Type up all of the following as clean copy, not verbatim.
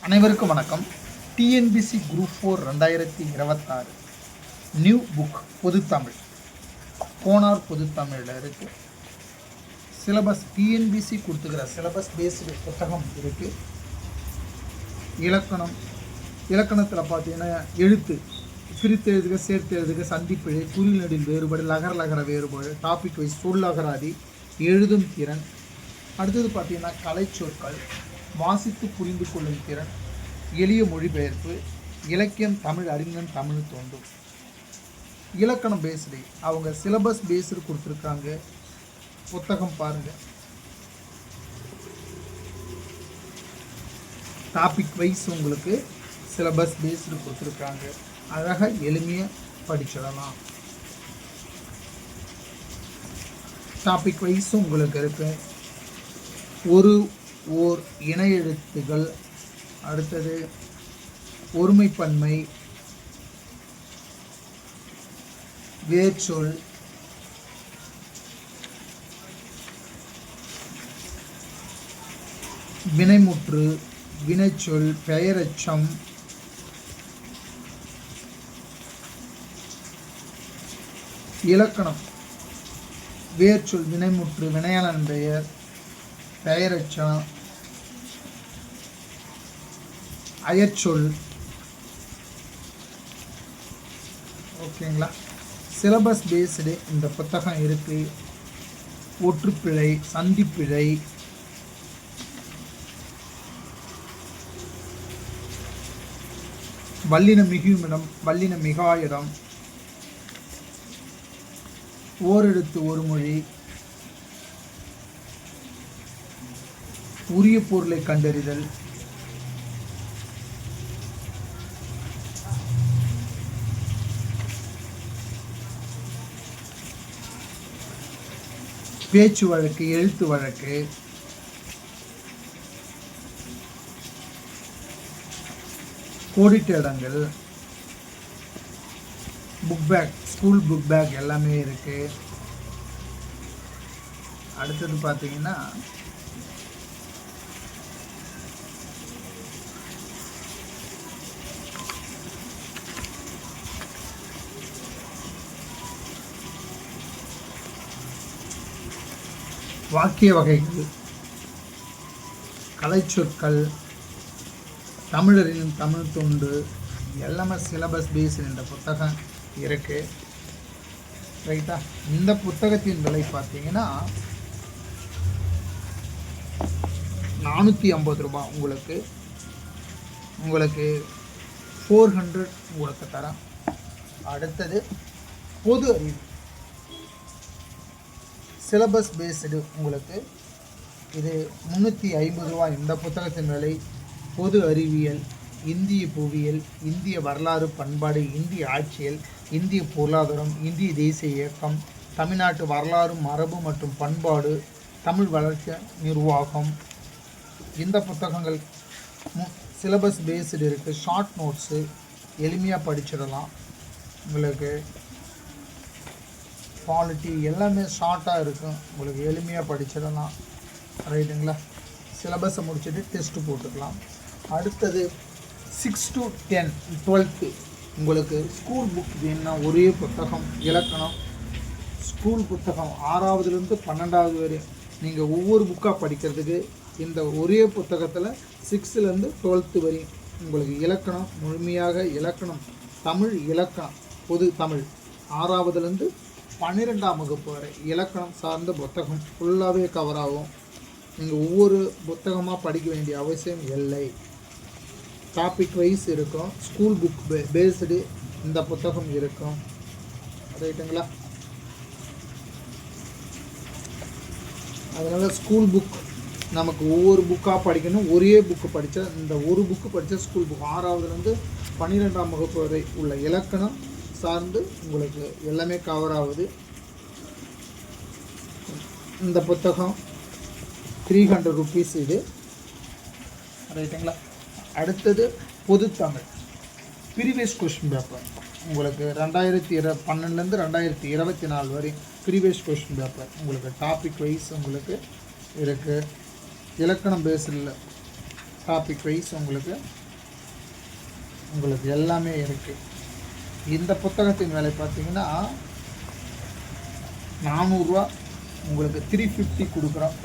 அனைவருக்கும் வணக்கம். TNPSC group 4 2026 new book பொதுத்தமிழ் கோனார் பொதுத்தமிழில் இருக்குது. சிலபஸ் டிஎன்பிசி கொடுத்துக்கிற சிலபஸ் பேஸ்டு புத்தகம் இருக்குது. இலக்கணத்தில் பார்த்தீங்கன்னா எழுத்து பிரித்து எழுதுக, சேர்த்து எழுதுக, சந்திப்பிழை, குறில் நெடில் வேறுபாடு, லகர வேறுபாடு, டாபிக் வைஸ், சொல்லகராதி, எழுதும் திறன். அடுத்தது பார்த்தீங்கன்னா கலை சொற்கள், வாசித்து புரிந்து கொள்ளும் திறன், எளிய மொழிபெயர்ப்பு, இலக்கியம், தமிழ் அறிஞன், தமிழ் தோன்றும். இலக்கணம் பேஸ்டு அவங்க சிலபஸ் பேஸ்டு கொடுத்துருக்காங்க. புத்தகம் பாருங்கள். டாபிக் வைஸ் உங்களுக்கு சிலபஸ் பேஸ்டு கொடுத்துருக்காங்க. அழகாக எளிமையாக படிச்சிடலாம். டாபிக் வைஸ் உங்களுக்கு இருக்கு. ஓர் இணை எழுத்துகள், அடுத்தது ஒருமைப்பன்மை, வேர்ச்சொல், வினைமுற்று, வினைச்சொல், பெயரெச்சம், இலக்கணம், வேர்ச்சொல், வினைமுற்று, வினையாளன் பெயர், பெயரெச்சம், அயற்சொல். ஓகேங்களா? சிலபஸ் பேஸ்டு இந்த புத்தகம் இருக்குது. ஒற்றுப்பிழை, சந்திப்பிழை, வல்லின மிகுமிடம், வல்லின மிகா இடம், ஓரெழுத்து ஒரு மொழி, உரிய பொருளை கண்டறிதல், பேச்சு வழக்கு, எழுத்து வழக்கு, கோடிட்ட இடங்கள், book bag, school book bag எல்லாமே இருக்கு. அடுத்தது பார்த்தீங்கன்னா வாக்கிய வகைகள், கலை சொற்கள், தமிழரின் தமிழ் தொண்டு எல்லாமே சிலபஸ் பேஸ்டு இந்த புத்தகம் இருக்குது. ரைட்டா? இந்த புத்தகத்தின் விலை பார்த்தீங்கன்னா 450 ரூபாய். உங்களுக்கு 400 உங்களுக்கு தரேன். அடுத்தது பொது அறிவு சிலபஸ் பேஸ்டு உங்களுக்கு இது 350 ரூபாய். இந்த புத்தகத்தின் விலை. பொது அறிவியல், இந்திய புவியியல், இந்திய வரலாறு பண்பாடு, இந்திய ஆட்சியல், இந்திய பொருளாதாரம், இந்திய தேசிய இயக்கம், தமிழ்நாட்டு வரலாறு மரபு மற்றும் பண்பாடு, தமிழ் வளர்ச்சி நிர்வாகம். இந்த புத்தகங்கள் சிலபஸ் பேஸ்டு இருக்குது. ஷார்ட் நோட்ஸு எளிமையாக படிச்சிடலாம். உங்களுக்கு குவாலிட்டி எல்லாமே ஷார்ட்டாக இருக்கும். உங்களுக்கு எளிமையாக படிச்சிடலாம். ரைட்டுங்களா? சிலபஸை முடிச்சுட்டு டெஸ்ட்டு போட்டுக்கலாம். அடுத்தது 6 to 10 12th உங்களுக்கு ஸ்கூல் புக் வேணும்னா ஒரே புத்தகம் இலக்கணம் ஸ்கூல் புத்தகம் 6வதுலேருந்து 12வது வரை நீங்கள் ஒவ்வொரு புக்காக படிக்கிறதுக்கு இந்த ஒரே புத்தகத்தில் 6லேருந்து 12th வரை உங்களுக்கு இலக்கணம் முழுமையாக இலக்கணம் தமிழ் இலக்கணம் பொது தமிழ் 6வதுலேருந்து 12ஆம் வகுப்பு வரை இலக்கணம் சார்ந்த புத்தகம் ஃபுல்லாகவே கவர் ஆகும். நீங்கள் ஒவ்வொரு புத்தகமாக படிக்க வேண்டிய அவசியம் இல்லை. டாபிக் வைஸ் இருக்கும். ஸ்கூல் புக் பேஸ்டு இந்த புத்தகம் இருக்கும். ரைட்டுங்களா? அதனால் ஸ்கூல் புக் நமக்கு ஒவ்வொரு புக்காக படிக்கணும். ஒரே புக்கு படித்தா இந்த ஒரு புக்கு படித்தா ஸ்கூல் புக் 6வதுலேருந்து 12ஆம் வகுப்பு வரை உள்ள இலக்கணம் சார்ந்து உங்களுக்கு எல்லாமே கவர் ஆகுது. இந்த புத்தகம் 300 rupees இது. ரைட்டுங்களா? அடுத்தது பொதுத்தமிழ் ப்ரீவியஸ் கொஸ்டின் பேப்பர் உங்களுக்கு 2012லேருந்து 2024 வரை ப்ரீவியஸ் கொஸ்டின் பேப்பர் உங்களுக்கு டாபிக் வைஸ் உங்களுக்கு இருக்குது. இலக்கணம் பேஸில் டாபிக் வைஸ் உங்களுக்கு எல்லாமே இருக்குது. இந்த புத்தகத்தின் விலை பார்த்தீங்கன்னா 400 ரூபா, உங்களுக்கு 350 கொடுக்குறோம்.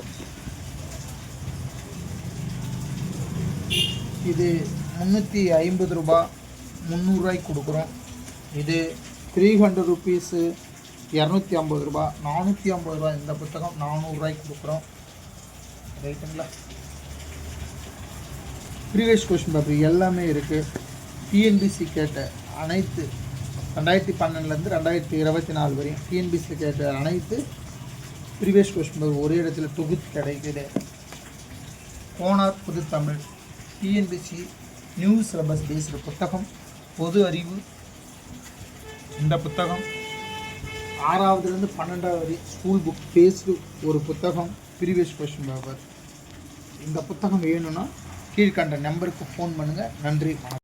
இது 350 ரூபா, 300 ரூபாய்க்கு கொடுக்குறோம். இது 300 ருபீஸு, 250 ரூபா, 450 ரூபா. இந்த புத்தகம் 400 ரூபாய்க்கு கொடுக்குறோம். ரைட்டுங்களா? ப்ரீவியஸ் கொஸ்டின் பேப்பர் எல்லாமே இருக்குது. டிஎன்பிசி கேட்ட அனைத்து 2012லேருந்து 2024 வரையும் டிஎன்பிசி கேட்ட அனைத்து ப்ரீவியஸ் கொஸ்டின் பேப்பர் ஒரே இடத்துல தொகுத்து கிடைக்குது. கோனார் புது Tamil TNPSC new syllabus based புத்தகம், பொது அறிவு. இந்த புத்தகம் 6வதுலேருந்து 12வது வரை ஸ்கூல் புக் பேஸ்டு ஒரு புத்தகம், ப்ரீவியஸ் கொஸ்டின் பேப்பர். இந்த புத்தகம் வேணும்னா கீழ்கண்ட நம்பருக்கு ஃபோன் பண்ணுங்கள். நன்றி, வணக்கம்.